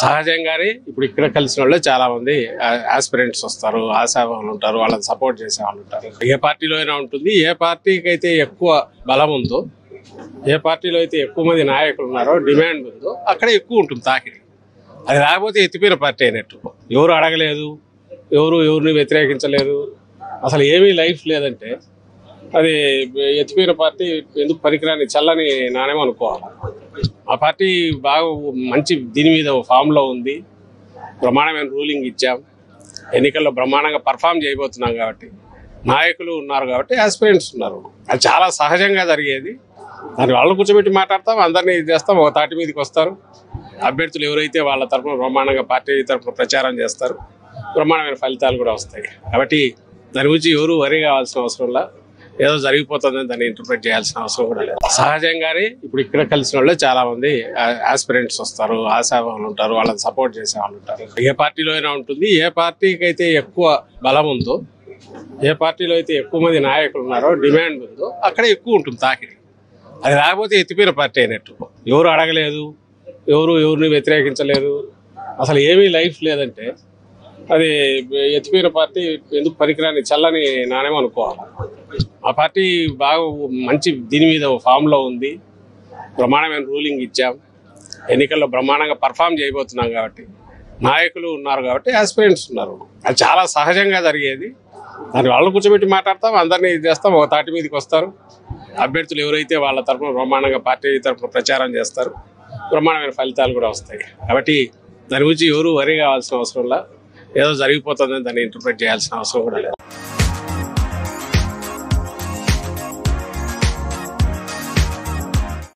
సహజంగానే ఇప్పుడు ఇక్కడ కలిసిన వాళ్ళు చాలా మంది ఆస్పిరెంట్స్ వస్తారు, ఆశావాహులు ఉంటారు, వాళ్ళని సపోర్ట్ చేసే వాళ్ళు ఉంటారు. ఏ పార్టీలో అయినా ఉంటుంది. ఏ పార్టీకి అయితే ఎక్కువ బలం ఉందో, ఏ పార్టీలో అయితే ఎక్కువ మంది నాయకులు ఉన్నారో, డిమాండ్ ఉందో అక్కడ ఎక్కువ ఉంటుంది తాకిడి. అది రాకపోతే ఎత్తిపోయిన పార్టీ అయినట్టు. ఎవరు అడగలేదు, ఎవరిని వ్యతిరేకించలేదు, అసలు ఏమీ లైఫ్ లేదంటే అది ఎత్తిపోయిన పార్టీ ఎందుకు పనికిరాని చల్లని నాణ్యం అనుకోవాలి. ఆ పార్టీ బాగా మంచి దీని మీద ఫామ్లో ఉంది. బ్రహ్మాండమైన రూలింగ్ ఇచ్చాం, ఎన్నికల్లో బ్రహ్మాండంగా పర్ఫామ్ చేయబోతున్నాం కాబట్టి నాయకులు ఉన్నారు, కాబట్టి ఆస్పిరెంట్స్ ఉన్నారు. అది చాలా సహజంగా జరిగేది. దాన్ని వాళ్ళని కూర్చోబెట్టి మాట్లాడతాం, అందరినీ చేస్తాం, ఒక తాటి మీదకి వస్తారు. అభ్యర్థులు ఎవరైతే వాళ్ళ తరఫున బ్రహ్మాండంగా పార్టీ తరఫున ప్రచారం చేస్తారు, బ్రహ్మాండమైన ఫలితాలు కూడా వస్తాయి. కాబట్టి దాని గురించి ఎవరు వరి కావాల్సిన అవసరంలా, ఏదో జరిగిపోతుందని దాన్ని ఇంటర్ప్రిట్ చేయాల్సిన అవసరం కూడా లేదు. సహజంగానే ఇప్పుడు ఇక్కడ కలిసిన వాళ్ళు చాలా మంది ఆస్పిరెంట్స్ వస్తారు, ఆశావాహులు ఉంటారు, వాళ్ళని సపోర్ట్ చేసే వాళ్ళు ఉంటారు. ఏ పార్టీలో అయినా ఉంటుంది. ఏ పార్టీకి అయితే ఎక్కువ బలం ఉందో, ఏ పార్టీలో అయితే ఎక్కువ మంది నాయకులు ఉన్నారో, డిమాండ్ ఉందో అక్కడ ఎక్కువ ఉంటుంది తాకిడి. అది రాకపోతే ఎత్తిపోయిన పార్టీ అయినట్టు. ఎవరు అడగలేదు, ఎవరిని వ్యతిరేకించలేదు, అసలు ఏమీ లైఫ్ లేదంటే అది ఎత్తిపోయిన పార్టీ ఎందుకు పనికిరాని చల్లని నాణ్యం అనుకోవాలి. ఆ పార్టీ బాగా మంచి దీని మీద ఫామ్లో ఉంది. బ్రహ్మాండమైన రూలింగ్ ఇచ్చాం, ఎన్నికల్లో బ్రహ్మాండంగా పర్ఫామ్ చేయబోతున్నాం కాబట్టి నాయకులు ఉన్నారు, కాబట్టి ఆస్పిరెంట్స్ ఉన్నారు. అది చాలా సహజంగా జరిగేది. దాన్ని వాళ్ళని కూర్చోబెట్టి మాట్లాడతాం, అందరినీ చేస్తాం, ఒక తాటి మీదకి వస్తారు. అభ్యర్థులు ఎవరైతే వాళ్ళ తరఫున బ్రహ్మాండంగా పార్టీ తరఫున ప్రచారం చేస్తారు, బ్రహ్మాండమైన ఫలితాలు కూడా వస్తాయి. కాబట్టి దాని గురించి ఎవరు వరి కావాల్సిన అవసరంలా, ఏదో జరిగిపోతుందని దాన్ని ఇంటర్ప్రిట్ చేయాల్సిన అవసరం కూడా లేదు.